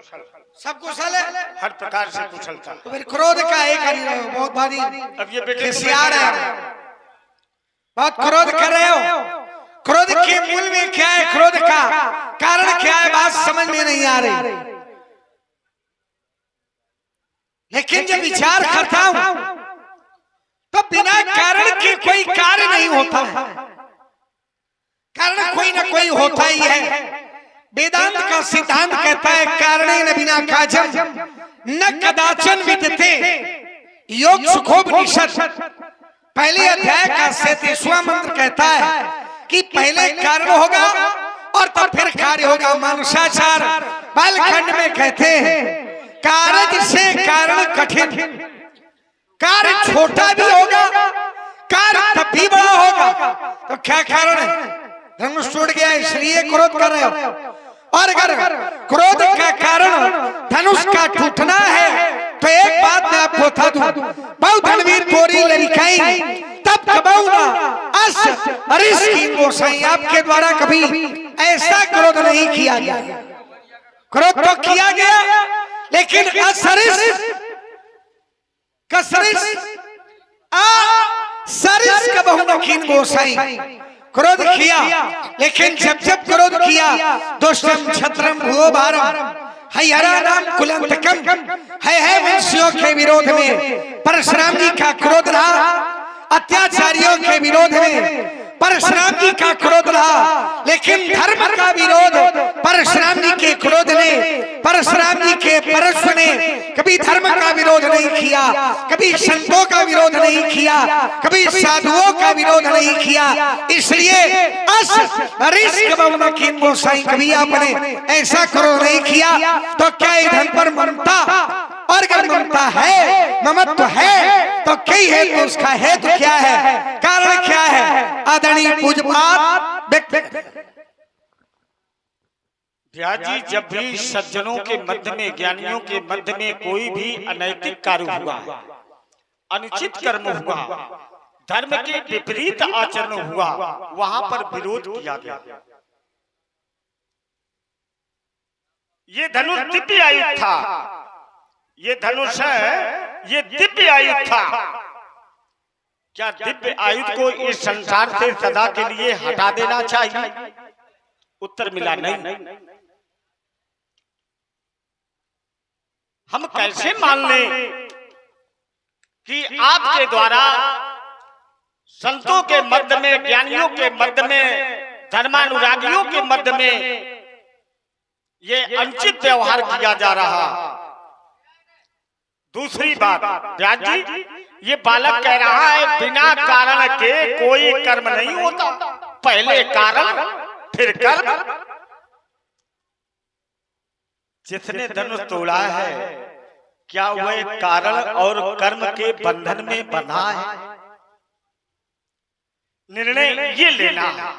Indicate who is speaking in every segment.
Speaker 1: सब कुशल है,
Speaker 2: हर प्रकार से कुशल था।
Speaker 1: तो फिर क्रोध का एक कर रहे हो, बहुत भारी
Speaker 2: अब ये बेटे
Speaker 1: खिसियार है, बहुत क्रोध कर रहे हो। क्रोध के मूल में क्या है, क्रोध का कारण क्या है, बात समझ में नहीं आ रही। लेकिन जब विचार करता हूं तो बिना कारण के कोई कार्य नहीं होता है, कारण कोई ना कोई होता ही है। वेदांत का सिद्धांत कहता है कारणेन बिना कार्यम न कदाचन विद्यते, योग सुखोपनिषद पहले अध्याय का 37वां मंत्र कहता है कि पहले कारण होगा और तब फिर कार्य होगा। मानुषाचार बालखंड में कहते हैं कार्य से कारण कठिन, कार्य छोटा भी होगा, कार्य तब भी बड़ा होगा। तो क्या कारण है, धनुष टूट गया इसलिए क्रोध कर रहे हो। और अगर क्रोध का कारण धनुष का टूटना है तो एक बात मैं आपको बता दूं, बहुत धनवीर तोरी लड़काई तब कबाऊंगा अस अरिस की गोसाई। आपके द्वारा कभी ऐसा क्रोध नहीं किया गया, क्रोध तो किया गया लेकिन असरिस कसरिस सरिस कबहु नखीन गोसाई। क्रोध किया लेकिन जब जब क्रोध किया दुष्टम छत्रम भूो भारम हयरा नाम कुलंतकम है वंशियों के विरोध में परशुराम जी का क्रोध रहा, अत्याचारियों के विरोध में परशुराम जी का क्रोध रहा। लेकिन धर्म का विरोध परशुराम जी के क्रोध ने, परशुराम जी के परशु ने कभी धर्म का विरोध नहीं किया, कभी संतों का विरोध नहीं किया, कभी साधुओं का विरोध नहीं किया। इसलिए गोसाई कभी आपने ऐसा क्रोध नहीं किया। तो क्या इधर पर ममता, और अगर ममता है, ममत्व है तो कई है, तो उसका हेतु क्या है, कारण क्या है। आदरणीय पूज्यपाद
Speaker 2: व्यास जी, जब भी सज्जनों के मध्य में, ज्ञानियों के मध्य में कोई भी अनैतिक कार्य हुआ, अनुचित कर्म हुआ, धर्म के विपरीत आचरण हुआ, वहां पर विरोध किया गया। ये धनुष दिव्य आयुध था, ये धनुष है, ये दिव्य आयुध था। क्या दिव्य आयुध को इस संसार से सदा के लिए हटा देना चाहिए? उत्तर मिला नहीं। हम कैसे मान लें कि आपके द्वारा संतों के मध्य में, ज्ञानियों के मध्य में, धर्मानुरागियों के मध्य में ये अनुचित व्यवहार किया जा रहा। दूसरी बात, व्यास जी, ये बालक कह रहा है बिना कारण के कोई कर्म नहीं होता, पहले कारण फिर कर्म। जिसने धनुष तोड़ा है क्या वह कारण और कर्म के बंधन में बंधा है? निर्णय ये लेना है।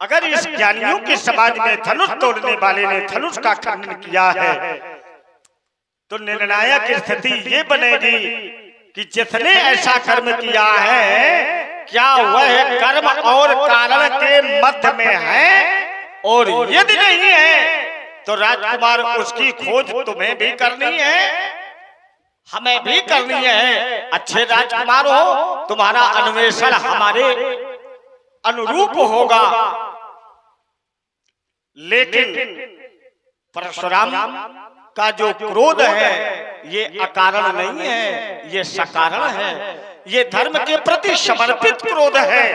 Speaker 2: अगर इस ज्ञानियों के समाज में धनुष तोड़ने वाले ने धनुष का खंडन किया है तो निर्णायक स्थिति ये बनेगी कि जिसने ऐसा कर्म किया है क्या वह कर्म और कारण के मध्य में है, और यदि नहीं है तो राजकुमार उसकी खोज तुम्हें भी करनी है, हमें भी करनी है। अच्छे राजकुमार हो, तुम्हारा अन्वेषण हमारे अनुरूप होगा। लेकिन परशुराम का जो क्रोध है ये अकारण नहीं है, ये सकारण है। ये धर्म के प्रति समर्पित क्रोध है।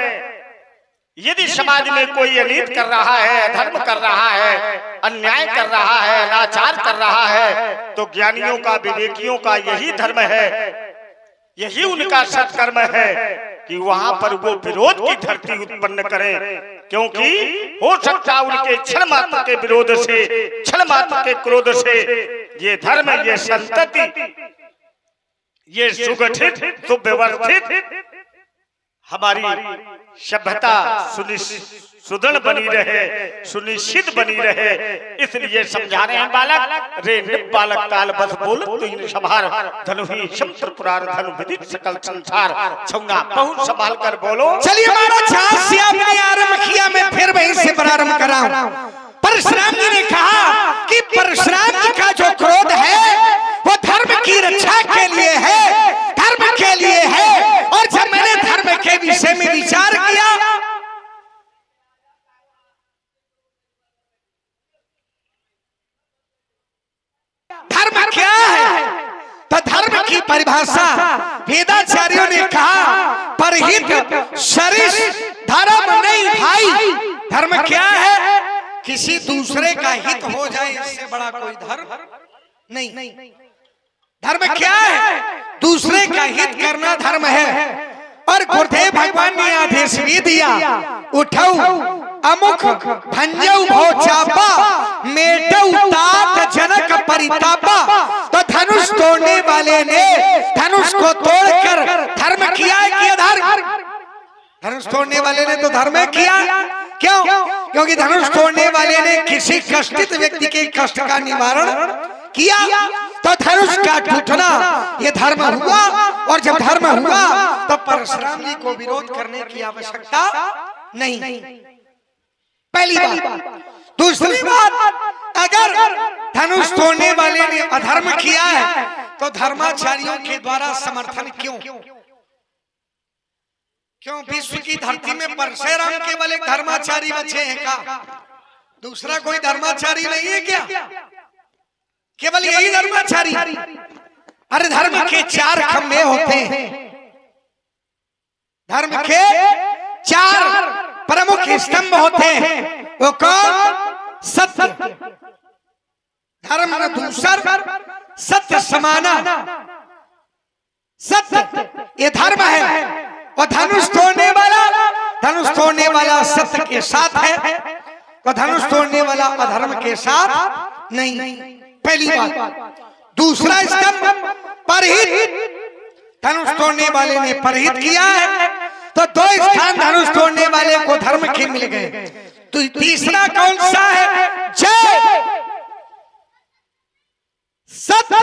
Speaker 2: यदि समाज में कोई अनीत कर रहा है, धर्म कर रहा है, अन्याय कर रहा है, अनाचार कर रहा है, तो ज्ञानियों का, विवेकियों का यही धर्म है, यही उनका सत्कर्म है कि वहां पर वो विरोध की धरती उत्पन्न करें। क्योंकि हो सकता उनके क्षण मात्र के विरोध से, क्षण मात्र के क्रोध से ये धर्म, ये संतति, ये सुगठित, सुव्यवस्थित हमारी सभ्यता सुदृढ़ बनी रहे, सुनिश्चित बनी रहे। इसलिए समझा रहे हैं बालक, रे निप बालक काल बस बोल तुम संभार, धनुहि शंत्र पुराण धनु विदित सकल संसार। छौंगा बहुत संभाल कर बोलो।
Speaker 1: चलिए हमारा छाछ से आपने आरंभ किया, मैं फिर वहीं से प्रारंभ कराऊं। परशुराम जी ने कहा कि परशुराम जी का जो क्रोध है वो धर्म की रक्षा के लिए है, धर्म के लिए है। और जब मैंने धर्म के विषय में विचार किया, धर्म क्या है, तो धर्म की परिभाषा वेदाचार्यों ने कहा परहित सरिस धर्म नहीं भाई। धर्म क्या है? किसी दूसरे का हित हो जाए, इससे बड़ा कोई धर्म नहीं। धर्म क्या है? दूसरे का हित करना धर्म है। और गुरुदेव भगवान ने आदेश भी दिया, उठौ अमुख भंजौ भौ चापा मेटौ तात जनक परितापा। तो धनुष तोड़ने वाले ने धनुष को तोड़कर धर्म किया कि अधर्म? धनुष तोड़ने वाले ने तो धर्म किया। क्यों? क्योंकि धनुष तोड़ने वाले ने किसी कष्टित व्यक्ति के कष्ट का निवारण किया, तो धनुष का टूटना ये धर्म हुआ। और जब धर्म हुआ तो परशुराम जी को विरोध करने की आवश्यकता नहीं। पहली बात। दूसरी बात, अगर धनुष तोड़ने वाले ने अधर्म किया है तो धर्माचार्यों के द्वारा समर्थन क्यों? क्यों विश्व की धरती में परशुराम केवल एक धर्माचारी बचे हैं का? दूसरा कोई धर्माचारी नहीं है क्या? केवल यही धर्माचारी? अरे धर्म के 4 खंभे होते हैं, धर्म के 4 प्रमुख स्तंभ होते हैं। वो कौन? सत्य, धर्म दूसर, सत्य समाना। सत्य ये धर्म है। और धनुष तोड़ने वाला सत्य के साथ है, तो धनुष तोड़ने वाला अधर्म के साथ नहीं। पहली बात। दूसरा स्तंभ परहित, धनुष तोड़ने वाले ने परहित किया है, तो 2 स्थान धनुष तोड़ने वाले को धर्म के मिल गए। तो तीसरा कौन सा है? जय सत्य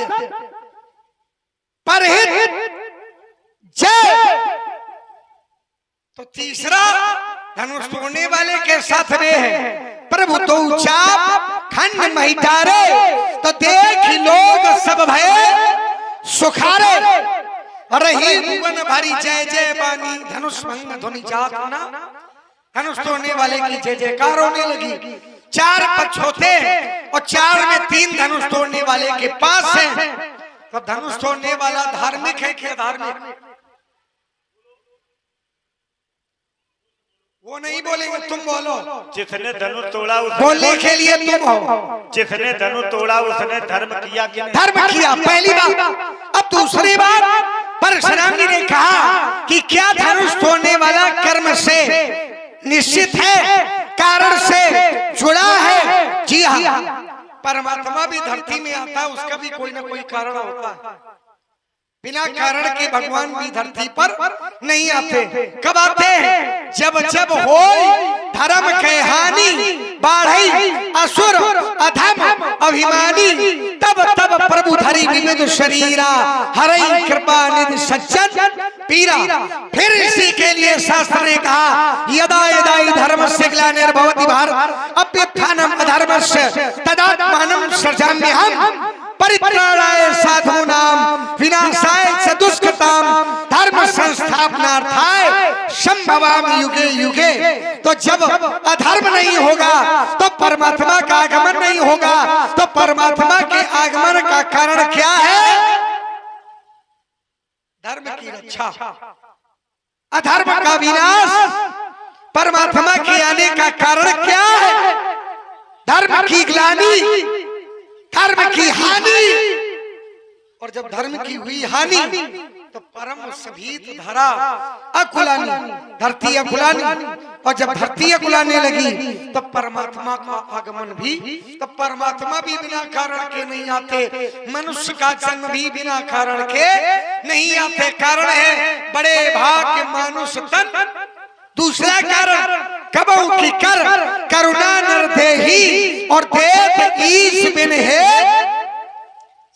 Speaker 1: परहित जय। तो तीसरा धनुष तोड़ने वाले के साथ में है, प्रभु तो चाप खंड महिटारे, तो देख लोग सब भय सुखारे। रही भुवन भरी जय जय बानी, धनुष भंग ध्वनि जात ना। धनुष तोड़ने वाले की जय जयकार होने लगी। 4 पक्ष होते हैं और 4 में 3 धनुष तोड़ने वाले के पास है। तो धनुष तोड़ने वाला धार्मिक है कि अधार्मिक? वो नहीं बोलेंगे, तुम बोलो।
Speaker 2: जिसने धनुष तोड़ा
Speaker 1: बोलने के लिए तुम हो।
Speaker 2: जिसने धनुष तोड़ा उसने धर्म किया कि नहीं?
Speaker 1: धर्म किया, पहली बात। अब दूसरी बात, परशुराम जी ने कहा कि क्या धनुष तोड़ने वाला कर्म से निश्चित है, कारण से जुड़ा है? जी हाँ। परमात्मा भी धरती में आता है, उसका भी कोई ना कोई कारण होता है। बिना कारण के भगवान भी धरती पर नहीं आते। कब आते हैं? जब जब हो धर्म के हानि, बाढ़ई असुर अधम अभिमानी, तब तब प्रभु धरी विविध शरीरा, हरई कृपा निधि सज्जन पीरा। फिर इसी के लिए शास्त्र ने कहा, यदा यदा धर्मस्य ग्लानिर्भवति भारत अभ्युत्थानम् अधर्मस्य तदात्मानं सृजाम्यहम् परित्राणाय साधूनां विनाशाय च दुष्कृतां धर्म संस्थापनार्थाय संभवामि युगे युगे। तो जब अधर्म नहीं होगा तो परमात्मा का आगमन नहीं होगा। तो परमात्मा के आगमन का कारण क्या है? धर्म की रक्षा, अधर्म का विनाश। परमात्मा के आने का कारण क्या है? धर्म की ग्लानि, धर्म की हानि। और जब धर्म की हुई हानि तो परम सभीत धरा अकुलानी, धरती अकुलानी। और जब धरती अकुलाने लगी तो परमात्मा का आगमन भी, तो परमात्मा भी बिना कारण के नहीं आते, मनुष्य का जन्म भी बिना कारण के नहीं आते। कारण है बड़े भाग्य मानुष तन। दूसरा कारण कबहू की कर करुणा नर देही, और देत ईश बिन है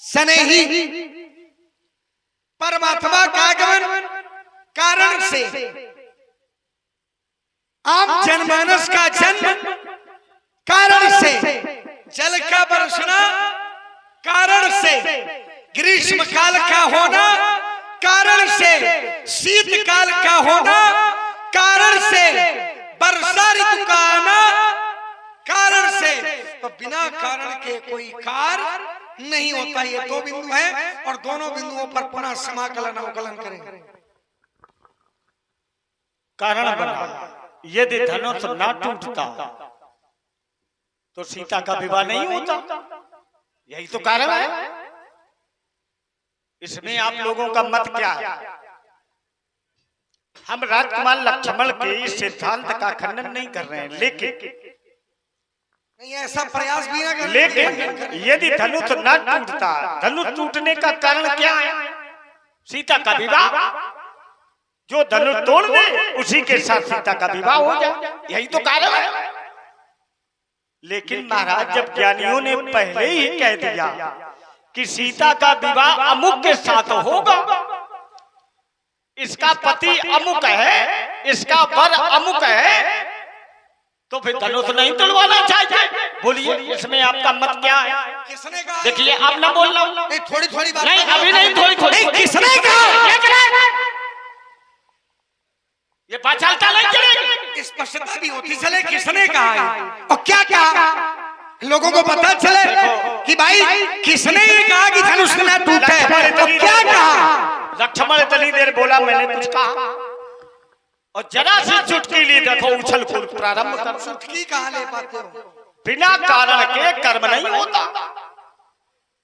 Speaker 1: सनेही। परमात्मा का आगमन कारण से आम जनमानस का जन्म कारण से जल का बरसना, कारण से ग्रीष्म काल का होना, कारण से शीत काल का होना, कारण से वर्षा ऋतु का आना, कारण से। तो बिना कारण के कोई कार्य नहीं होता। ये दो बिंदु हैं और दोनों बिंदुओं पर पुनः समाकलन अवकलन करें।
Speaker 2: कारण बना, यदि धनुष ना टूटता तो सीता का विवाह नहीं होता। यही तो कारण है। इसमें आप लोगों का मत क्या है? हम राजकुमार लक्ष्मण के इस सिद्धांत का खंडन नहीं कर रहे हैं, लेकिन
Speaker 1: नहीं ऐसा प्रयास भी ना करें।
Speaker 2: लेकिन यदि धनुष न टूटता, धनुष टूटने का कारण क्या है? सीता का विवाह। जो धनुष तोड़ दे उसी के साथ सीता का विवाह हो जाए, यही तो कारण है। लेकिन महाराज जब ज्ञानियों ने पहले ही कह दिया कि सीता का विवाह अमुक के साथ होगा, इसका पति अमुक है, इसका वर अमुक है, तो फिर धनुष नहीं तोड़वाना चाहिए। बोलिए इसमें आपका मत क्या है?
Speaker 1: किसने कहा?
Speaker 2: देखिए आप ना बोलना।
Speaker 1: नहीं थोड़ी थोड़ी बात
Speaker 2: नहीं अभी नहीं, थोड़ी थोड़ी।
Speaker 1: किसने कहा?
Speaker 2: ये बात चलता नहीं चलेगी।
Speaker 1: स्पष्टता भी होती चले किसने कहा है और क्या कहा, लोगों को पता चले कि भाई किसने ये कहा कि धनुष न टूटे और क्या कहा।
Speaker 2: लक्ष्मण इतनी देर बोला, मैंने कुछ कहा, और जरा सी चुटकी ली देखो उछल कूद प्रारंभ कर।
Speaker 1: चुटकी कहाँ ले पाते हो?
Speaker 2: बिना कारण के कर्म नहीं होता।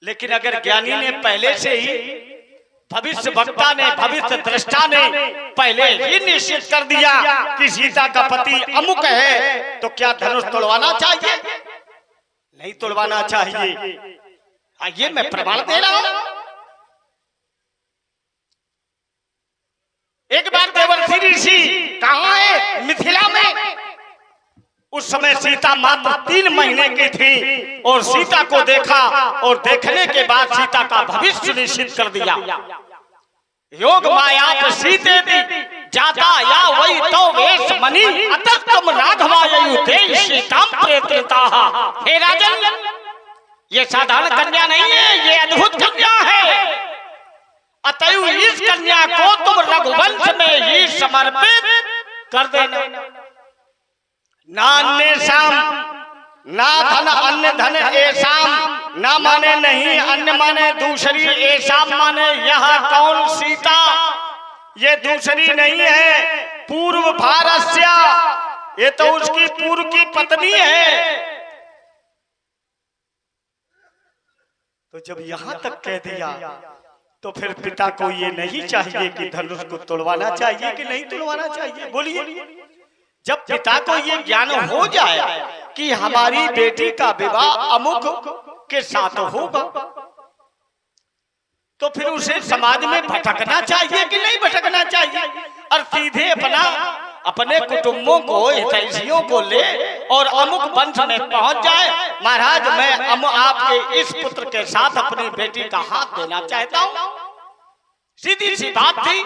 Speaker 2: लेकिन अगर ज्ञानी ने पहले से ही, भविष्य वक्ता ने, भविष्य दृष्टा ने पहले ही निश्चित कर दिया कि सीता का पति अमुक है, तो क्या धनुष तोड़वाना चाहिए? नहीं तोड़वाना चाहिए। ये मैं प्रमाण दे रहा हूं। एक बार देवर्षि ऋषि कहां है? मिथिला में। उस समय सीता मात्र 3 महीने की थी और सीता को देखा और देखने के बाद सीता का भविष्य निश्चित कर दिया। योग माया सीते दी जाता या वही तो वेश मणि अतः तुम राघवायुते सीताम प्रेतता। हे राजन, ये साधारण कन्या नहीं है, ये अद्भुत कन्या है। अतएव इस कन्या को तुम रघुवंश में ही समर्पित कर देना। नान्य शाम ना धन अन्य धन ऐसाम, ना माने नहीं अन्य माने दूसरी, ऐसाम माने यह कौन सीता, ये दूसरी नहीं है, पूर्व भारस्या, ये तो उसकी पूर्व की पत्नी है। तो जब यहां तक कह दिया तो फिर पिता को ये नहीं चाहिए कि धनुष को तोड़वाना चाहिए कि नहीं तोड़वाना चाहिए? बोलिए। जब पिता को ये ज्ञान हो जाए कि हमारी बेटी का विवाह अमुक के साथ होगा, तो फिर उसे समाज में भटकना चाहिए कि नहीं भटकना चाहिए? और सीधे अपने कुटुंबों को, हितैषियों को ले और अमुक वंश में पहुंच जाए। महाराज मैं आपके इस पुत्र के साथ अपनी बेटी का हाथ देना चाहता हूं। सीधी सी बात थी।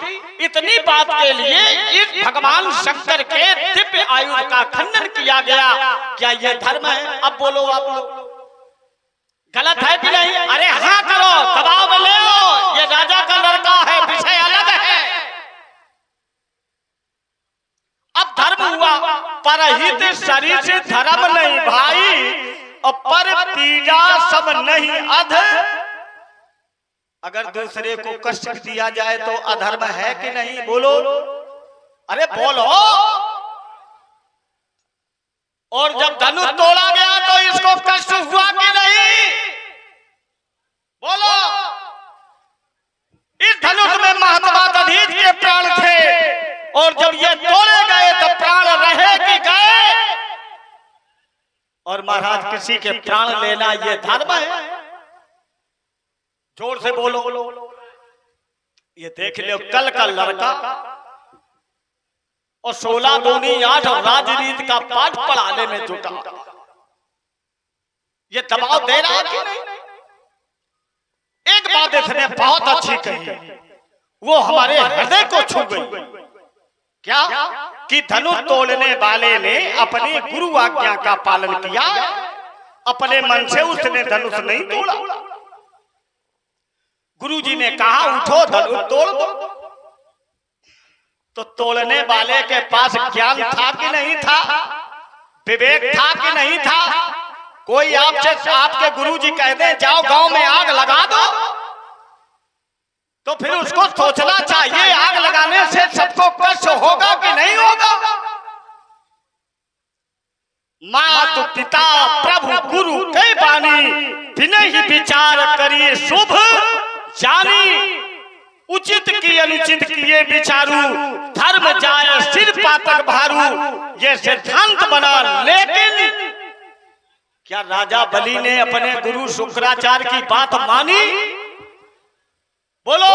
Speaker 2: इतनी बात के लिए इस भगवान शंकर के दिव्य आयुध का खंडन किया गया। क्या यह धर्म है? अब बोलो आप लोग, गलत है कि नहीं? अरे हाँ करो, दबाव में ले लो। ये राजा का लड़का है, विषय अलग है। अब धर्म हुआ परहित शरीर से धर्म नहीं भाई, और पर पीड़ा सब नहीं अध। अगर दूसरे को कष्ट दिया जाए तो अधर्म है कि नहीं? बोलो, अरे बोलो। और जब धनुष तोड़ा गया तो इसको कष्ट हुआ कि नहीं? बोलो। इस धनुष में महात्मा दधीच के प्राण थे, और जब ये तोड़े गए तो प्राण रहे कि गए? और महाराज किसी के प्राण लेना ये धर्म है? जोर से बोलो। ये देख लो, कल का लड़का और 16 दूनी 8 और राजनीति का पाठ पढ़ाने में जुटा। ये दबाव दे रहा है कि नहीं? एक बात इसने बहुत अच्छी कही, वो हमारे हृदय को छू गई क्या कि धनुष तोड़ने वाले ने अपने गुरु आज्ञा का पालन किया, अपने मन से उसने धनुष नहीं तोड़ा। गुरुजी ने कहा उठो धनुष तोड़ दो, तो तोड़ने वाले के पास ज्ञान था कि नहीं था, विवेक था कि नहीं था? कोई आपसे आपके गुरुजी कह दे जाओ गांव में आग लगा दो, तो फिर उसको सोचना चाहिए आग लगाने से सबको कष्ट होगा कि नहीं होगा। माता पिता प्रभु गुरु के बानी, बिना ही विचार करिए शुभ जानी, उचित की अनुचित किए विचारू, धर्म जाए सिर पातक भारू, ये सिद्धांत बना। लेकिन क्या राजा बलि ने अपने गुरु शुक्राचार्य की बात मानी? बोलो,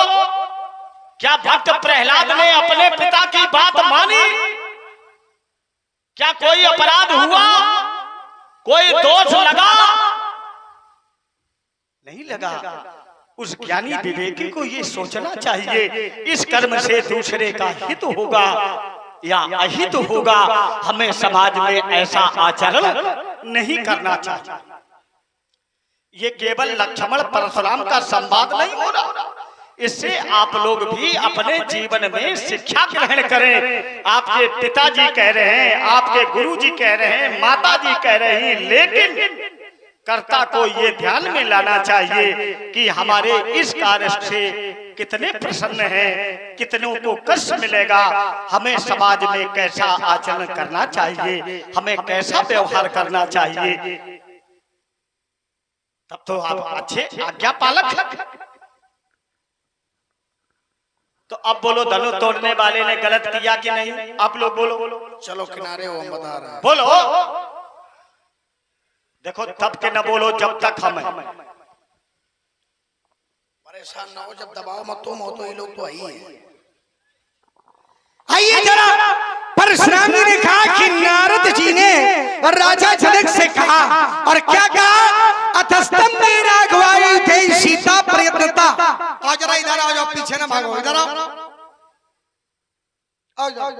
Speaker 2: क्या भक्त प्रहलाद ने अपने पिता की बात मानी? क्या कोई अपराध हुआ, कोई दोष लगा? नहीं लगा। उस ज्ञानी विवेकी को ये सोचना चाहिए इस कर्म से दूसरे का हित होगा या अहित होगा। हमें समाज में ऐसा आचरण नहीं करना चाहिए। ये केवल लक्ष्मण परशुराम का संवाद नहीं हो रहा, इससे आप लोग भी अपने जीवन में शिक्षा ग्रहण करें। आपके पिताजी कह रहे हैं, आपके गुरुजी कह रहे हैं, माताजी कह रही हैं, लेकिन कर्ता को ये ध्यान में लाना चाहिए कि हमारे इस कार्य से कितने प्रसन्न हैं, कितनों को कष्ट मिलेगा, हमें समाज में कैसा आचरण करना चाहिए, हमें कैसा व्यवहार करना चाहिए। तब तो आप अच्छे आज्ञा पालक हैं। तो अब बोलो, धनुष तोड़ने वाले ने गलत किया कि नहीं? आप लोग बोलो।
Speaker 1: चलो किनारे हो, हम बता रहे हैं।
Speaker 2: बोलो। देखो तब के न बोलो जब तक हम
Speaker 1: परेशान ना हो, जब दबाव मत तुम हो तो ये लोग तो आई है। आइए जरा, परशुराम जी ने कहा कि नारद जी ने राजा जनक से कहा, और क्या कहा? अतस्तम में राघवाई थे सीता प्रयत्नता। आओ जरा इधर आओ, जाओ पीछे ना भागो, इधर आओ, आओ जाओ,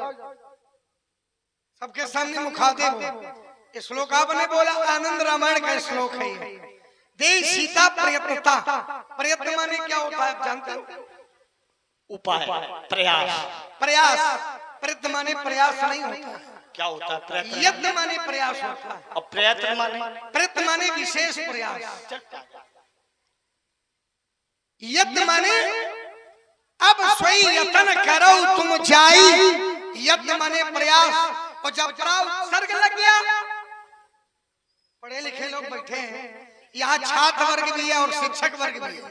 Speaker 1: सबके सामने मुखातिब। श्लोक आपने बोला, आनंद रामायण का श्लोक है। दे सीता प्रयत्नता। प्रयत्न माने क्या होता है आप जानते हो?
Speaker 2: उपाय, प्रयास।
Speaker 1: प्रयास, प्रयत्न माने प्रयास नहीं होता।
Speaker 2: क्या होता है प्रयत्न?
Speaker 1: यत्न माने प्रयास होता है।
Speaker 2: और प्रयत्न माने?
Speaker 1: प्रयत्न माने विशेष प्रयास। यत्न माने अब स्वयं यत्न करो तुम जाई। यत्न माने प्रयास। और जब सर्ग लग गया, पढ़े लिखे लोग बैठे हैं यहाँ, छात्र वर्ग भी है और शिक्षक वर्ग भी है,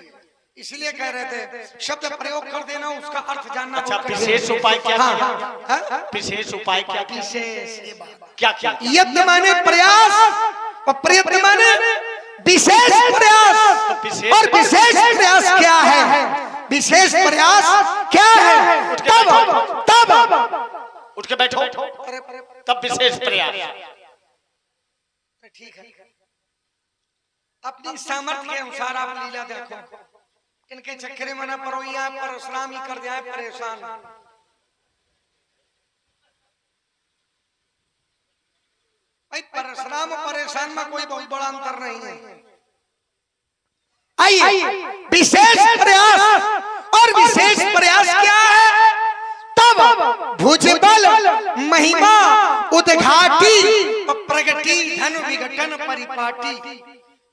Speaker 1: इसलिए कह रहे थे शब्द प्रयोग कर देना, उसका अर्थ जानना।
Speaker 2: अच्छा, विशेष उपाय क्या किया? विशेष उपाय क्या?
Speaker 1: विशेष
Speaker 2: क्या किया?
Speaker 1: यत्न माने प्रयास और प्रयत्न माने विशेष प्रयास। और विशेष प्रयास क्या है? विशेष प्रयास क्या है? तब
Speaker 2: उठ के बैठो, तब विशेष प्रयास।
Speaker 1: ठीक है, अपनी सामर्थ्य के अनुसार आप लीला देखो। इनके चक्कर में न पड़ो, यहाँ परशुराम ही कर दिया है परेशान। भाई परशुराम और परेशान में कोई बहुत बड़ा अंतर नहीं है। आइए, विशेष प्रयास। और विशेष प्रयास क्या है? तब भुजबल महिमा उद्घाटी प्रगति धनु विघटन परिपाटी।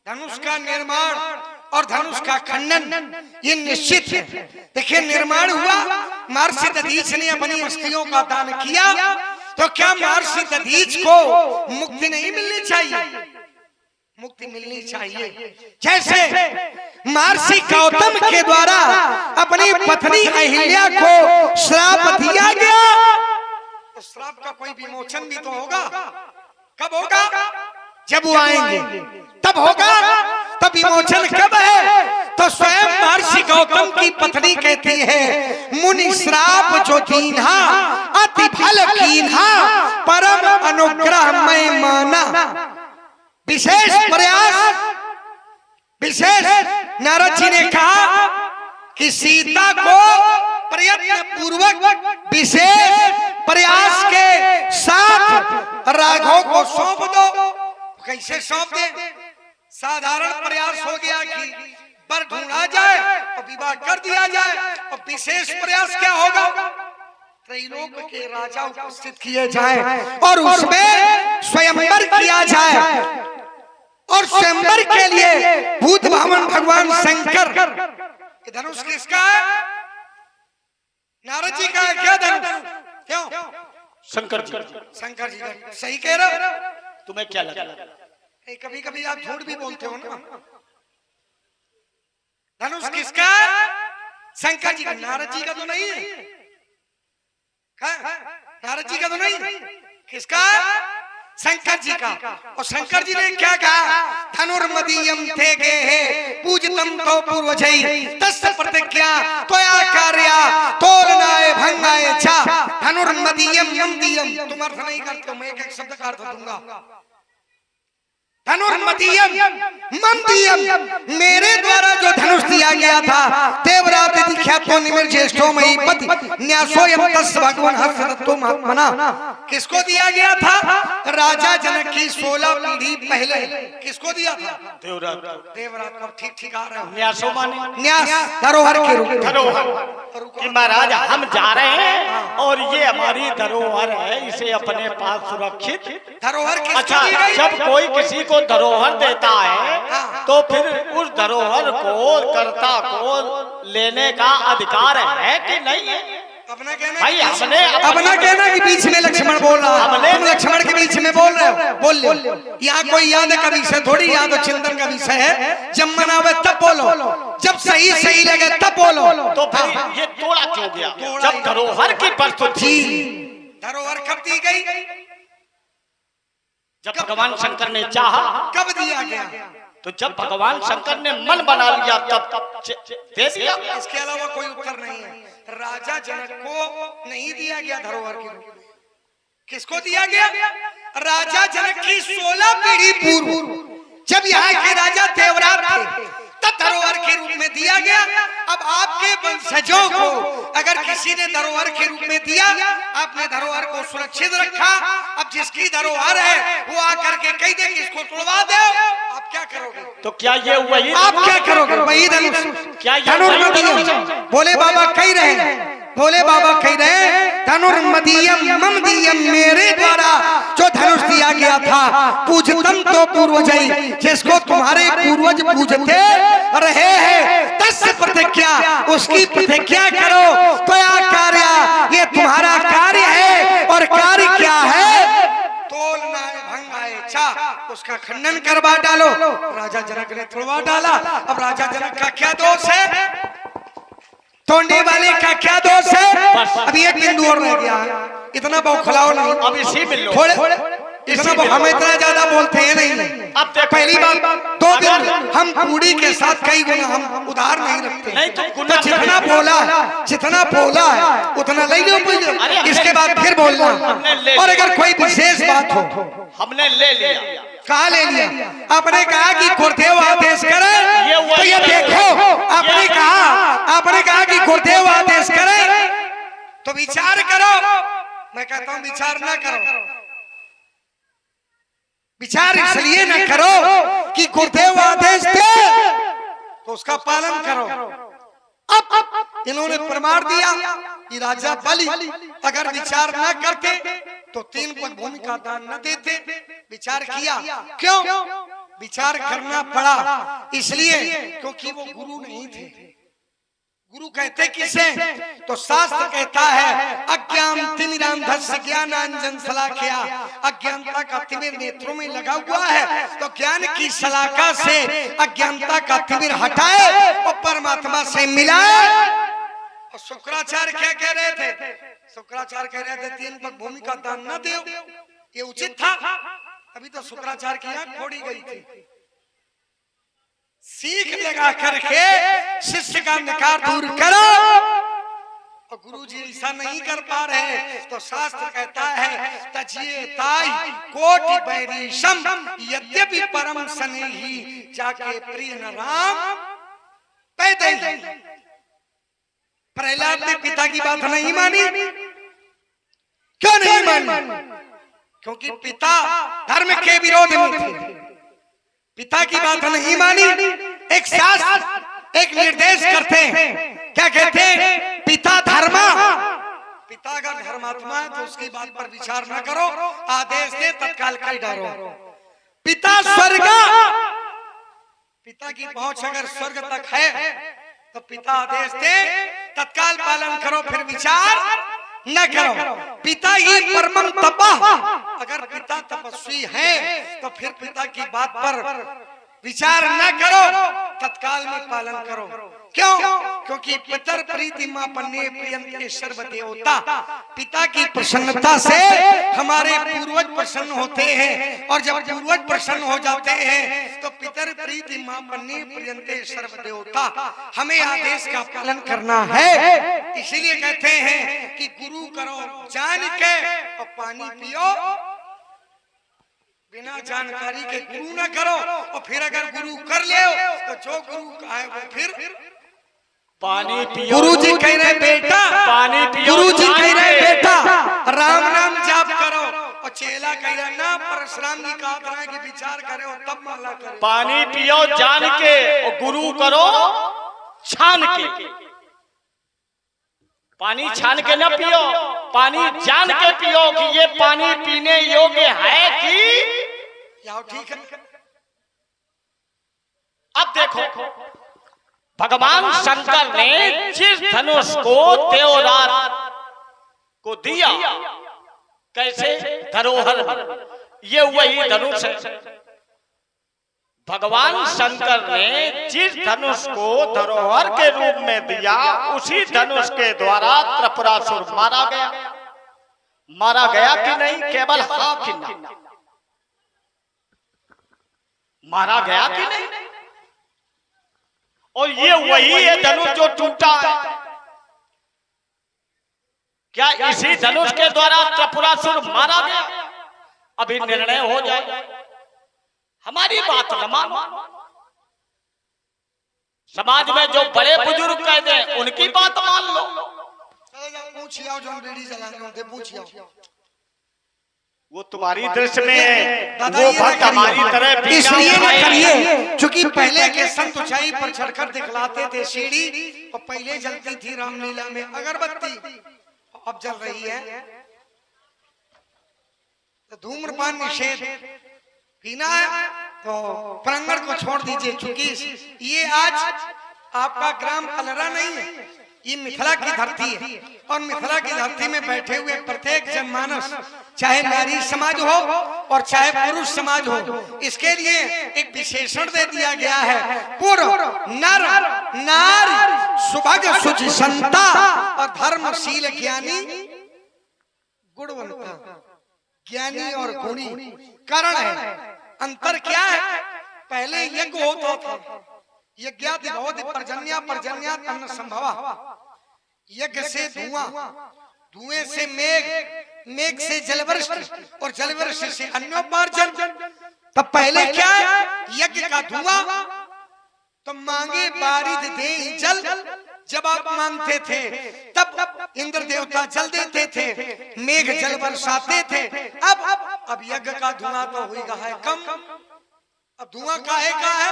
Speaker 1: धनुष का निर्माण और धनुष का खंडन ये निश्चित है। देखिए, निर्माण हुआ, महर्षि दधीच ने अपनी अस्थियों का दान किया, तो क्या महर्षि दधीच को मुक्ति नहीं मिलनी चाहिए? मुक्ति मिलनी चाहिए। जैसे महर्षि गौतम के द्वारा अपनी पत्नी अहिल्या को श्राप दिया गया, तो श्राप का कोई विमोचन भी तो होगा। कब होगा? जब वो आएंगे तब होगा। तब विमोचन कब है? तो स्वयं महर्षि गौतम की पत्नी कहती है, मुनि श्राप जो दीन्हा अति फल कीन्हा, परम अनुग्रह मैं माना। विशेष प्रयास, विशेष। नारद जी ने कहा कि सीता को प्रयत्न पूर्वक विशेष प्रयास के साथ राघव को सौंप दो। कैसे सौंप दे? साधारण प्रयास हो गया कि वर ढूंढा जाए और विवाह कर दिया जाए, और विशेष प्रयास क्या होगा? त्रैलोक के राजा उपस्थित किए जाएं और उसमें स्वयंवर किया जाए। और स्वयंवर के लिए भूत भावन भगवान शंकर, धनुष किसका है? नारद जी का है क्या धनुष? क्यों?
Speaker 2: शंकर जी।
Speaker 1: शंकर जी का। सही कह रहे हो?
Speaker 2: तुम्हें क्या लगा?
Speaker 1: कभी कभी आप झूठ भी बोलते हो ना। धनुष किसका है? शंकर जी का। नारद जी का तो नहीं है। नारद जी का तो नहीं। किसका? शंकर जी का। और शंकर जी ने क्या कहा? धनुर्मदीयम थे गे है पूजतम तो पूर्वजई तस्य प्रतिज्ञा त्वया कार्या तोलनाय भंगाय चा। धनुर्मदीयम मदीयम, तुम अर्थ नहीं करते हो, मैं एक एक शब्द का अर्थ दूंगा। धनुर्मदीयम मदीयम, मेरे द्वारा जो धनुष दिया गया था, देवरात ख्यातो निमिर ज्येष्ठो मयि पति न्यासोयम तस्य भगवान हर्षदत्तो महात्मना। किसको दिया गया था? राजा जनक की 16 पीढ़ी पहले। किसको दिया था?
Speaker 2: देवरात।
Speaker 1: देवरात। अब ठीक ठीक आ रहे हो।
Speaker 2: न्यासो माने?
Speaker 1: न्यास धरोहर के रूप में।
Speaker 2: धरोहर कि महाराज हम जा रहे हैं और ये हमारी धरोहर है, इसे अपने पास सुरक्षित।
Speaker 1: धरोहर किसको
Speaker 2: अच्छा,
Speaker 1: दी गई?
Speaker 2: जब कोई किसी को धरोहर देता है तो फिर उस धरोहर को कर्ता को लेने का अधिकार है कि नहीं है?
Speaker 1: अपना कहना
Speaker 2: भाई हमने
Speaker 1: अपना कहना कि बीच में लक्ष्मण बोल रहा है, तुम लक्ष्मण के बीच में बोल रहे हो। बोल लो। यहाँ कोई याद का विषय थोड़ी, याद चिंतन का विषय है। जब मनावे तब बोलो, जब सही सही लगे तब बोलो।
Speaker 2: तो फिर ये तोड़ा क्यों गया? जब धरोहर की प्रस्तुति,
Speaker 1: धरोहर कब दी गई?
Speaker 2: जब भगवान शंकर ने चाहा।
Speaker 1: कब दिया गया?
Speaker 2: तो जब भगवान शंकर ने मन बना लिया तब दे दिया।
Speaker 1: इसके अलावा कोई उत्तर नहीं है। राजा जनक को नहीं दिया गया धरोहर के रूप में। किसको दिया गया? राजा जनक की 16 पीढ़ी पूर्व जब यहाँ के राजा देवरात थे, तब धरोहर के रूप में दिया गया। अब आपके वंशजों को अगर किसी ने धरोहर के रूप में दिया, आपने धरोहर को सुरक्षित रखा। अब जिसकी धरोहर है वो आकर के कह दे कि इसको तोड़वा दो, आप क्या करोगे?
Speaker 2: तो क्या ये वही?
Speaker 1: आप क्या करोगे? वही धनुष।
Speaker 2: क्या
Speaker 1: धनुर्मदीयम भोले बाबा कह रहे हैं, भोले बाबा कह रहे हैं धनुर्मदीयम मदीयम, मेरे द्वारा जो धनुष दिया गया था, पूजतम तो पूर्वजई, जिसको तुम्हारे पूर्वज पूजते रहे हैं, तस्य प्रतिज्ञा, उसकी प्रतिज्ञा करो। त्वया कार्या, ये तुम्हारा कार्य है। और कार्य क्या है? तोलनाय भंगाय चा, उसका खंडन करवा डालो। राजा जनक ने तोड़वा डाला। अब राजा जनक का क्या दोष है? तोड़ने वाले का क्या दोष है? अब एक बिंदु और रह गया। इतना बौखलाओ नहीं।
Speaker 2: अब इसी में लो।
Speaker 1: इतना हम इतना ज्यादा बोलते हैं नहीं।
Speaker 2: अब देखो,
Speaker 1: पहली बात, 2 दिन हम पूरी के साथ कई गुना हम उधार नहीं रखते।
Speaker 2: नहीं तो
Speaker 1: जितना बोला है उतना ले लो पहले, इसके बाद फिर बोलना। और अगर कोई विशेष बात हो,
Speaker 2: हमने ले लिया।
Speaker 1: कहा ले लिया? आपने कहा कि गुरुदेव आदेश करे, तो ये देखो, आपने कहा कि गुरुदेव आदेश करे तो विचार करो। मैं कहता हूं विचार ना करो। विचार इसलिए न करो कि गुरुदेव आदेश दे तो उसका पालन करो। अब इन्होंने प्रमाण दिया कि राजा बलि अगर विचार न करते तो 3 पग भूमि का दान न देते। विचार किया। क्यों विचार करना पड़ा? इसलिए क्योंकि वो गुरु नहीं थे। गुरु कहते किसे? तो शास्त्र कहता है अज्ञान तिमिरांधस्य ज्ञानांजन शलाखया, अज्ञानता का तिमिर नेत्रों में लगा हुआ है, तो ज्ञान की शलाका से अज्ञानता का तिमिर हटाए और परमात्मा से मिलाए। और शुक्राचार्य क्या कह रहे थे? शुक्राचार्य कह रहे थे 3 पग भूमि का दान न दो, ये उचित था। अभी तो शुक्राचार्य की आंख फोड़ी गई थी। सीख लगा करके शिष्य का निकार दूर करो। और गुरु जी ऐसा नहीं कर पा रहे तो शास्त्र कहता है तजिए ताई कोटि बैरीशम यद्यपि परम स्नेही जाके प्रिय न राम पैदल। प्रहलाद ने पिता की बात नहीं मानी, क्यों नहीं मानी? क्योंकि पिता धर्म के विरोध में थे, पिता की बात नहीं मानी। एक शास्त्र एक निर्देश करते हैं, क्या कहते हैं? पिता धर्मा। पिता अगर धर्मात्मा है तो उसकी बात पर विचार न करो, आदेश दे तत्काल कर डालो। पिता स्वर्ग, पिता की पहुंच अगर स्वर्ग तक है तो पिता आदेश दे तत्काल पालन करो, फिर विचार न करो। पिता ही परमम तपः, अगर पिता तपस्वी है तो फिर पिता की बात पर विचार न करो, तत्काल में पालन करो। क्यों? क्योंकि पितर प्रीति मापन्ने प्रियंते सर्व देवता। पिता की प्रसन्नता से हमारे पूर्वज प्रसन्न होते हैं, और जब पूर्वज प्रसन्न हो जाते हैं तो पितर प्रीति मापन्ने प्रियंते सर्व देवता। हमें आदेश का पालन करना है। इसीलिए कहते हैं कि गुरु करो जान के और पानी पियो बिना जानकारी के। गुरु ना करो और फिर अगर गुरु कर ले तो जो गुरु का है वो फिर
Speaker 2: पानी पियो।
Speaker 1: गुरु जी कह रहे बेटा
Speaker 2: पानी पियो,
Speaker 1: गुरु जी कह रहे बेटा राम नाम जाप करो, और चेला कह रहे ना परशुराम जी कहा था कि विचार करे और तब माला करे।
Speaker 2: पानी पियो जान के और गुरु करो छान के। पानी छान के न पियो, पानी जान के पियो कि ये पानी पीने योग्य है कि
Speaker 1: ठीक है।
Speaker 2: अब देखो भगवान शंकर ने जिस धनुष को देवरात को दिया, कैसे? धरोहर, ये वही धनुष है। भगवान शंकर ने जिस धनुष को धरोहर के रूप में दिया, उसी धनुष के द्वारा त्रिपुरासुर मारा गया। मारा गया कि नहीं? केवल हाँ कि ना? मारा गया कि नहीं? और ये वही है धनुष जो टूटा है। क्या इसी धनुष के द्वारा त्रिपुरासुर मारा गया? अभी निर्णय हो जाए। हमारी बात न मानो, समाज में जो बड़े बुजुर्ग कहते हैं उनकी बात मान लो।
Speaker 1: पूछिए जो बीड़ी जलाने होते, पूछिए।
Speaker 2: वो तुम्हारी दृष्टि में है, वो भक्त हमारी तरह
Speaker 1: इसलिए न करिए क्योंकि पहले के संत ऊंचाई पर चढ़कर दिखलाते थे सीढ़ी, और पहले जलती थी रामलीला में अगरबत्ती, अब जल रही है। तो धूम्रपान निषेध, पीना है तो प्रांगण को छोड़ दीजिए। चूंकि ये आज आपका ग्राम अलरा नहीं है, ये मिथिला की धरती है, और मिथिला की धरती में बैठे हुए प्रत्येक जनमानस, चाहे नारी समाज हो और चाहे पुरुष समाज हो, इसके लिए एक विशेषण दे दिया गया है। पुर नर नारी सुभग सुचि संता और धर्मशील ज्ञानी गुणवंता। ज्ञानी और गुणी कारण है। अंतर क्या है? पहले यज्ञ होता था, यज्ञादि भवति पर्जन्या पर्जन्यात् अन्न संभवा। यज्ञ से धुआं, धुएं से मेघ, मेघ से जलवर्षा और जलवर्षा से अन्योपार्जन। तब पहले क्या है? यज्ञ का धुआं तो मांगे बारिद दे जल, जब आप मांगते थे तब इंद्र देवता जल देते थे, मेघ जल बरसाते थे। अब यज्ञ का धुआं तो होगा है कम। अब धुआं काहे का है?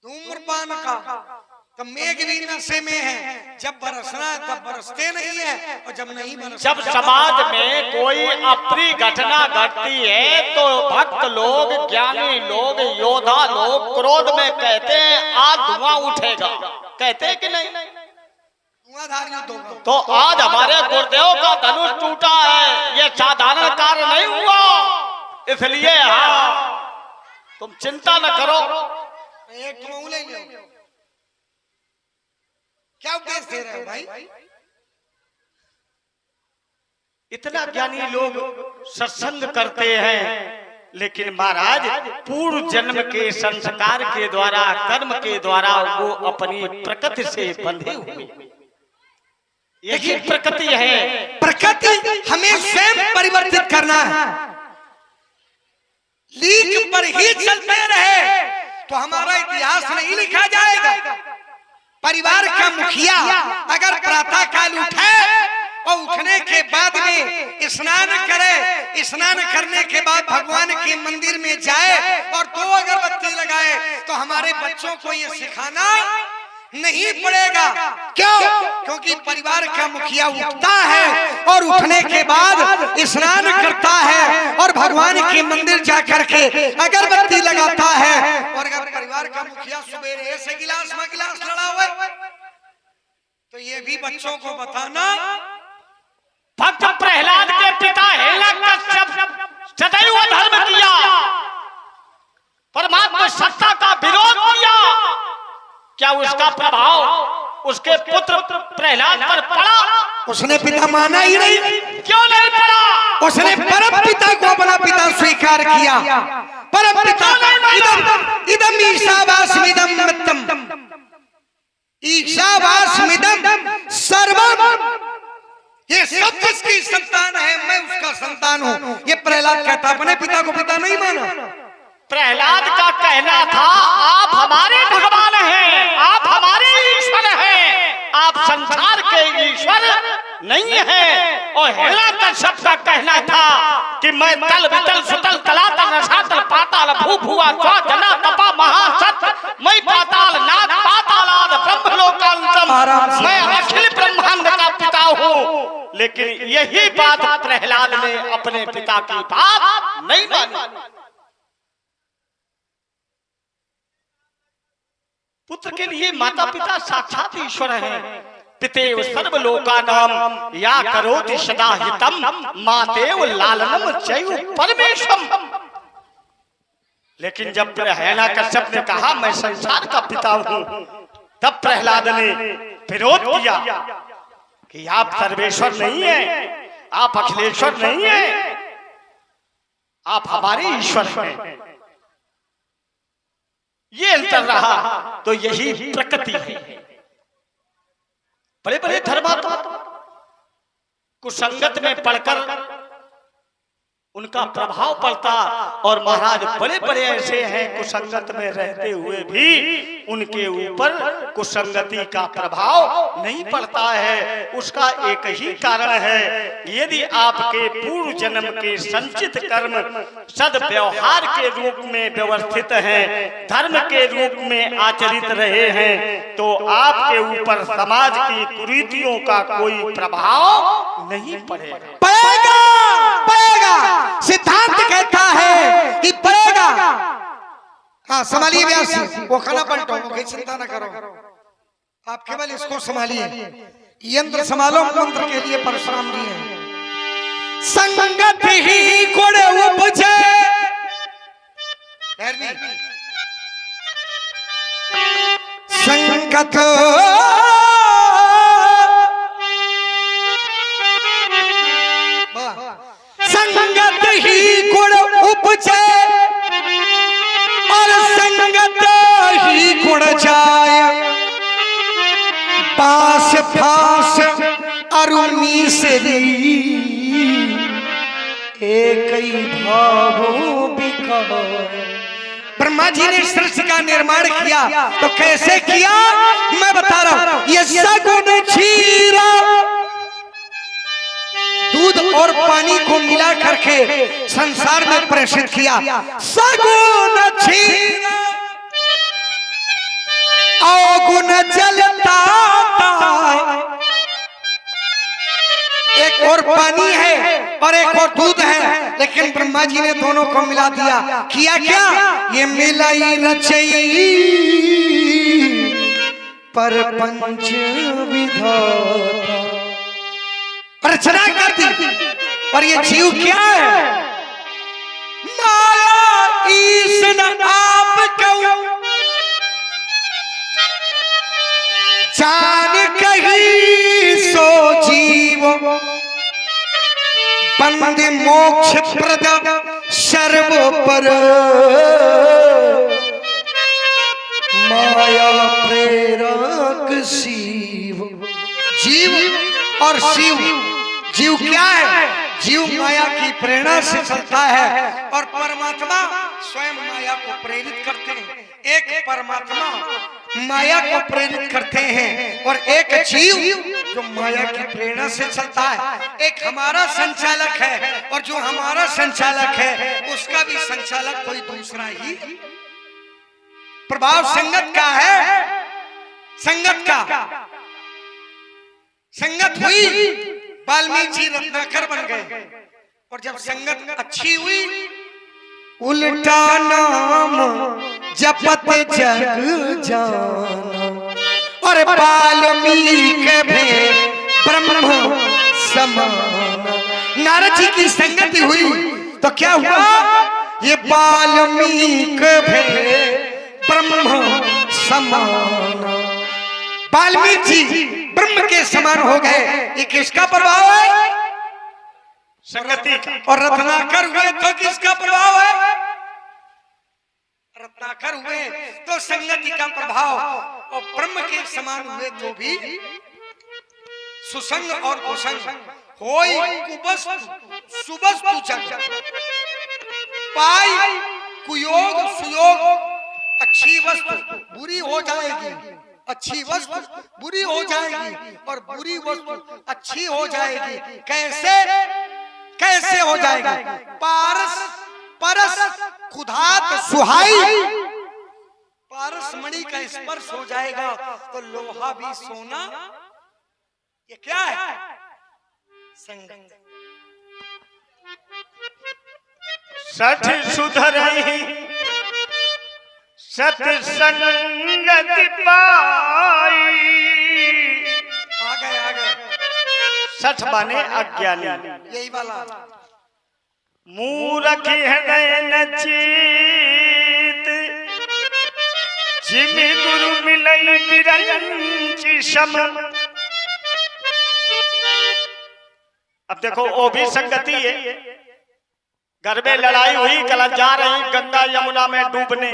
Speaker 1: धूम्रपान का। तो मेघ भी नशे में है, जब बरसना है तब बरसते नहीं है, और जब नहीं बरसते।
Speaker 2: जब समाज में कोई अप्रिय घटना घटती है तो भक्त लोग, ज्ञानी लोग, योद्धा लोग क्रोध में कहते हैं आज धुआं उठेगा, कहते हैं कि नहीं? तो आज हमारे गुरुदेव का धनुष टूटा है, ये साधारण कार्य नहीं हुआ। इसलिए हाँ, तुम चिंता न करो।
Speaker 1: एक ले लो। क्या उपदेश दे रहे हो भाई?
Speaker 2: इतना ज्ञानी लोग सत्संग करते हैं, लेकिन महाराज पूर्व जन्म के संस्कार के द्वारा, कर्म के द्वारा वो अपनी प्रकृति से बंधे हुए। यही प्रकृति है।
Speaker 1: प्रकृति हमें स्वयं परिवर्तित करना है। लीक पर ही चलते रहे तो हमारा इतिहास नहीं लिखा जाएगा। परिवार का मुखिया अगर प्रातः काल उठे और उठने के बाद में स्नान करे, स्नान करने के बाद भगवान के मंदिर में जाए और 2 अगरबत्ती लगाए, तो हमारे बच्चों को ये सिखाना नहीं पड़ेगा। क्यों? क्योंकि परिवार का मुखिया उठता है और उठने के बाद स्नान करता है और भगवान के मंदिर जा करके अगरबत्ती लगाता है। और अगर परिवार का मुखिया सुबह ऐसे गिलास में गिलास लड़ा हुआ है, तो ये भी बच्चों को बताना।
Speaker 2: भक्त प्रहलाद के पिता हिरण्यकश्यप सदैव धर्म किया, परमात्मा सत्ता का विरोध किया। क्या उसका प्रभाव उसके पुत्र प्रहलाद पर पड़ा?
Speaker 1: उसने पिता माना ही नहीं।
Speaker 2: क्यों नहीं पड़ा?
Speaker 1: उसने परम पिता को अपना पिता स्वीकार किया। परम पिता इदम ईशावास्मिदम मित्तम, ईशावास्मिदम सर्वम, ये सब किसकी संतान है? मैं उसका संतान हूँ। ये प्रहलाद कहता, अपने पिता को पिता नहीं माना।
Speaker 2: प्रहलाद का कहना था आप हमारे भगवान हैं, आप हमारे ईश्वर हैं, आप संसार के ईश्वर नहीं हैं। और हिरण्यकश्यप का कहना था कि मैं तल वितल सुतल तलातल रसातल पाताल भू भुआ स्वा जना तपा महासत, मैं पाताल नाथ पातालाद ब्रह्मलोकांतम, मैं अखिल ब्रह्मांड का पिता हूँ। लेकिन यही बात प्रहलाद ने अपने पिता की बात नहीं मानी। पुत्र के लिए माता पिता साक्षात ईश्वर हैं। पितेव सर्वलोकानां या करोति सदा हितम, मातेव लालनम चैव परमेशम। लेकिन जब हिरण्यकश्यप ने कहा मैं संसार का पिता हूं, तब प्रहलाद ने विरोध किया कि आप सर्वेश्वर नहीं हैं, आप अखिलेश्वर नहीं हैं, आप हमारे ईश्वर हैं। ये अंतर रहा। तो यही प्रकृति है। बड़े बड़े धर्मात्मा कुसंगत में पढ़कर उनका प्रभाव पड़ता, और महाराज बड़े बड़े ऐसे हैं कुसंगत में रहते हुए भी उनके ऊपर कुसंगति का प्रभाव नहीं पड़ता है। उसका एक ही कारण है, यदि आपके पूर्व जन्म के संचित कर्म सद्व्यवहार के रूप में व्यवस्थित हैं, धर्म के रूप में आचरित रहे हैं, तो आपके ऊपर समाज की कुरीतियों का कोई प्रभाव नहीं पड़ेगा।
Speaker 1: पड़ेगा। सिद्धांत कहता है कि पड़ेगा। हाँ, संभालिए व्यास जी, वो खाना पलटो, वो कोई चिंता ना करो, आप केवल इसको संभालिए। यंत्र संभालो, मंत्र के लिए परशुराम जी हैं। संगत ही गुण उपजे, संगत संगत ही गुण उपजे और संगत ही गुण जाय, पास फास अरुणी से एक ही भावो बिकाय। ब्रह्मा जी ने सृष्टि का निर्माण किया, तो कैसे किया मैं बता रहा हूं। ये सगुण क्षीरा, दूध और पानी को मिला करके संसार में प्रेषित किया। सगुण क्षीरा अवगुण जलता, एक और पानी है और एक और दूध है, लेकिन ब्रह्मा जी ने दोनों को मिला दिया। किया क्या? ये मिलाई रचई पर पंच विधाता, रचना कर दी। और ये जीव क्या है? माया ईसन आप कहूं, जान कही सो जीव, बंद मोक्ष प्रद सर्व पर, माया प्रेरक शिव। जीव और शिव, जीव क्या है? जीव माया की प्रेरणा से चलता है और परमात्मा स्वयं माया को प्रेरित करते हैं। एक परमात्मा माया को प्रेरित करते हैं और एक जीव जो माया की प्रेरणा से चलता है। एक हमारा संचालक है और जो हमारा संचालक है उसका भी संचालक कोई दूसरा ही। प्रभाव संगत का है, संगत का। संगत हुई, वाल्मीकि जी रत्नाकर बन गए। और जब संगत अच्छी हुई, उल्टा नाम जपत जग जाना और वाल्मीकि भे ब्रह्म समान। नारद जी की संगति हुई तो क्या हुआ? ये वाल्मीकि भे ब्रह्म समान। वाल्मीकि जी ब्रह्म के समान हो गए। ये किसका प्रभाव है?
Speaker 2: संगति का।
Speaker 1: और रत्नाकर हुए तो किसका प्रभाव है? रत्नाकर हुए तो संगति का प्रभाव। और ब्रह्म के समान हुए तो भी सुसंग और कुसंग होई कुवस्तु सुवस्तु जग पाई कुयोग सुयोग। अच्छी वस्तु बुरी हो जाएगी, अच्छी वस्तु बुरी हो जाएगी और बुरी वस्तु अच्छी हो जाएगी। कैसे कैसे हो जाएगी? पारस परस खुदात सुहाई। पारस मणि का स्पर्श हो जाएगा तो लोहा भी सोना। ये क्या है? संगत।
Speaker 2: सठ सुधरहि सत्संगति पाई।
Speaker 1: आ गए।
Speaker 2: सठ माने अज्ञानी,
Speaker 1: यही वाला।
Speaker 2: मूर्ख हृदय न चेत जिमि गुरु मिलई बिरंची सम। अब देखो वो भी संगति है। घर में लड़ाई हुई, कल जा रही गंगा यमुना में डूबने।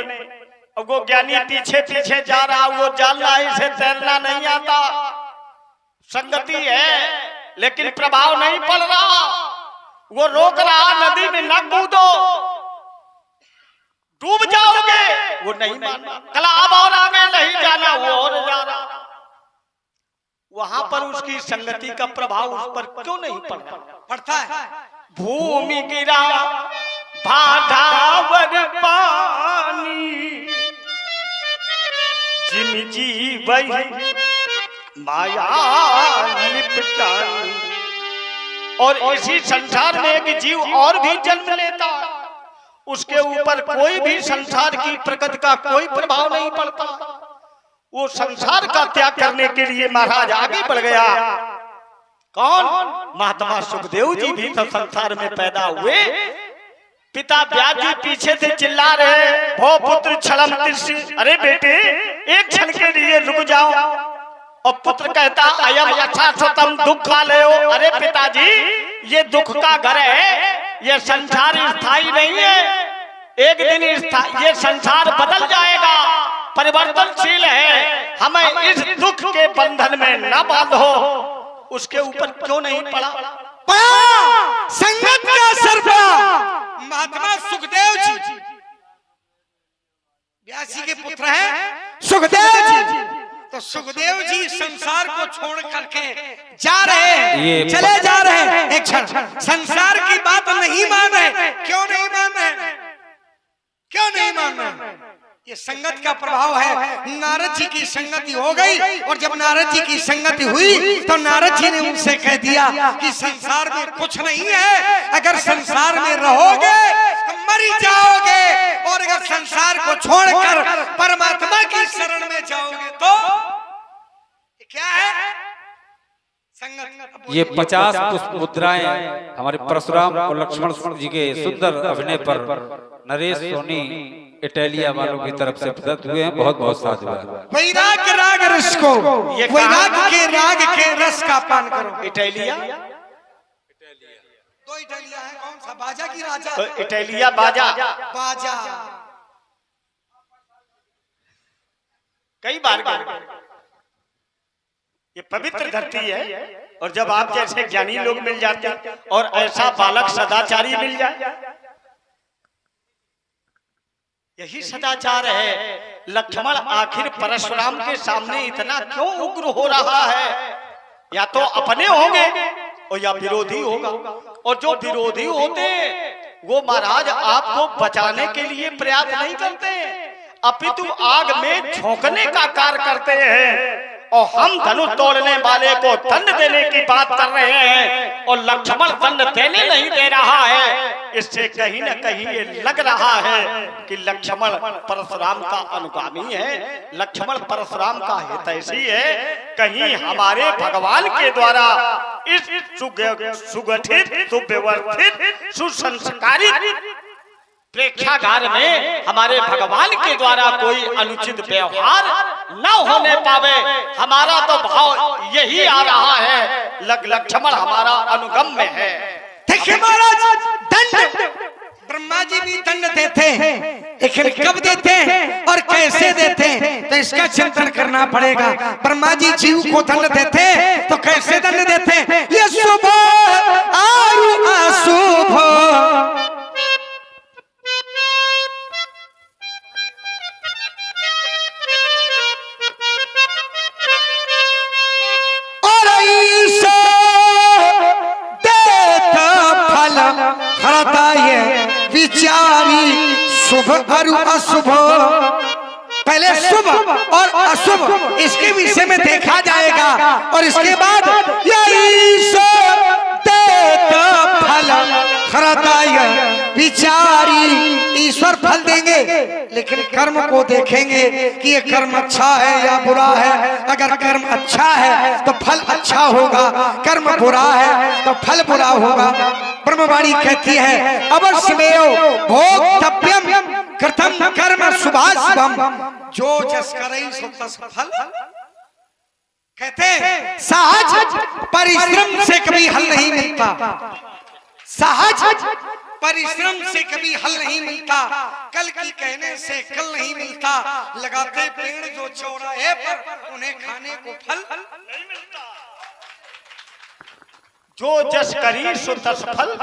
Speaker 2: अब वो ज्ञानी पीछे पीछे जा रहा, वो जान रहा इसे तैरना नहीं आता। संगति है लेकिन प्रभाव नहीं पड़ रहा। वो रोक रहा, नदी में न कूदो, डूब जाओगे। वो नहीं माना, कल अब और आगे नहीं जाना, वो और जा रहा। वहां पर उसकी संगति का प्रभाव उस पर क्यों नहीं
Speaker 1: पड़ता है?
Speaker 2: भूमि गिरा भाटावर पानी जिम जीवई माया निपटानी। और इसी संसार में एक जीव और भी जन्म लेता, उसके ऊपर कोई भी संसार की प्रकृति का कोई प्रभाव नहीं पड़ता। वो संसार का त्याग करने के लिए महाराज आगे बढ़ गया। कौन? महात्मा सुखदेव जी भी तो संसार में पैदा हुए। पिता व्यास जी पीछे से चिल्ला रहे, भो पुत्र छलम तिष्ठि। अरे बेटे एक क्षण के लिए रुक जाओ। और पुत्र कहता अयम अच्छा तुम दुख खा ले हो। अरे पिताजी ये दुख का घर है, ये संसार स्थायी नहीं है। एक दिन ये संसार बदल जाएगा, परिवर्तनशील है। हमें इस दुख के बंधन में न बांधो। उसके ऊपर क्यों नहीं पड़ा?
Speaker 1: संगत का असर पड़ा। महात्मा सुखदेव जी व्यास जी के पुत्र हैं सुखदेव जी। तो सुखदेव जी संसार को छोड़ करके जा रहे हैं, चले जा रहे हैं। एक क्षण संसार की बात नहीं मान रहे। क्यों नहीं मान रहे? क्यों नहीं मान रहे? ये संगत का प्रभाव है। नारद जी की संगति हो गई और जब नारद जी की संगति हुई तो नारद जी ने उनसे कह दिया कि संसार में कुछ नहीं है। अगर संसार में रहोगे तो मर जाओगे और अगर संसार को छोड़कर परमात्मा की शरण में जाओगे तो क्या है? संगत।
Speaker 3: ये 50 पुष्प मुद्राएं हमारे परशुराम और लक्ष्मण जी के सुंदर अभिनय पर नरेश सोनी इटालिया वालों की तरफ से प्रदत्त हुए हैं। बहुत बहुत साधुवाद।
Speaker 1: वैराग राग रस को, वैराग के राग के रस का पान करो।
Speaker 2: इटालिया
Speaker 1: दो इटालिया है, कौन सा? बाजा की राजा?
Speaker 2: इटालिया बाजा।
Speaker 1: बाजा
Speaker 2: कई बार ये पवित्र धरती है। और जब आप जैसे ज्ञानी लोग मिल जाते हैं और ऐसा बालक सदाचारी मिल जाए, यही सदाचार है। लक्ष्मण आखिर परशुराम के सामने इतना क्यों उग्र हो रहा है? या तो अपने होंगे और या विरोधी होगा। और जो विरोधी होते वो महाराज आपको बचाने के लिए प्रयास नहीं करते, अपितु आग में झोंकने का कार्य करते हैं। और हम धनुष तोड़ने वाले को दंड देने की बात कर रहे हैं और लक्ष्मण दंड देने नहीं दे रहा है। इससे कहीं न कहीं ये लग रहा है कि लक्ष्मण परशुराम का अनुगामी है, लक्ष्मण परशुराम का हितैषी है। कहीं हमारे भगवान के द्वारा इस सुगठित, सुव्यवस्थित, सुसंस्कारित प्रेक्षागार में हमारे भगवान के द्वारा कोई अनुचित व्यवहार न होने पावे, हमारा तो भाव यही आ रहा है। लक्ष्मण हमारा अनुगम में है।
Speaker 1: देखिए महाराज, दंड ब्रह्मा जी भी दंड देते हैं, लेकिन कब देते हैं और कैसे देते हैं तो इसका चिंतन करना पड़ेगा। ब्रह्मा जी जीव को दंड देते हैं तो कैसे दंड देते हैं? ये शुभ और अशुभ विचारी शुभ और अशुभ। पहले शुभ और अशुभ इसके विषय में देखा जाएगा और इसके बाद विचारी ईश्वर फल देंगे, लेकिन कर्म को देखेंगे कि ये कर्म अच्छा है या बुरा है। अगर कर्म अच्छा है तो फल अच्छा होगा, कर्म बुरा है तो फल बुरा होगा। ब्रह्मवाणी कहती है अवश्यमेव भोक्तव्यम कृतं कर्म शुभाशुभम, जो जस करई सो तस फल। कहते हैं सहज परिश्रम से कभी हल नहीं मिलता, सहज परिश्रम से कभी हल नहीं मिलता, कल की कहने से कल नहीं मिलता। लगाते पेड़ जो चौराहे पर उन्हें खाने को फल नहीं मिलता।
Speaker 2: जो जस करी सो तस फल।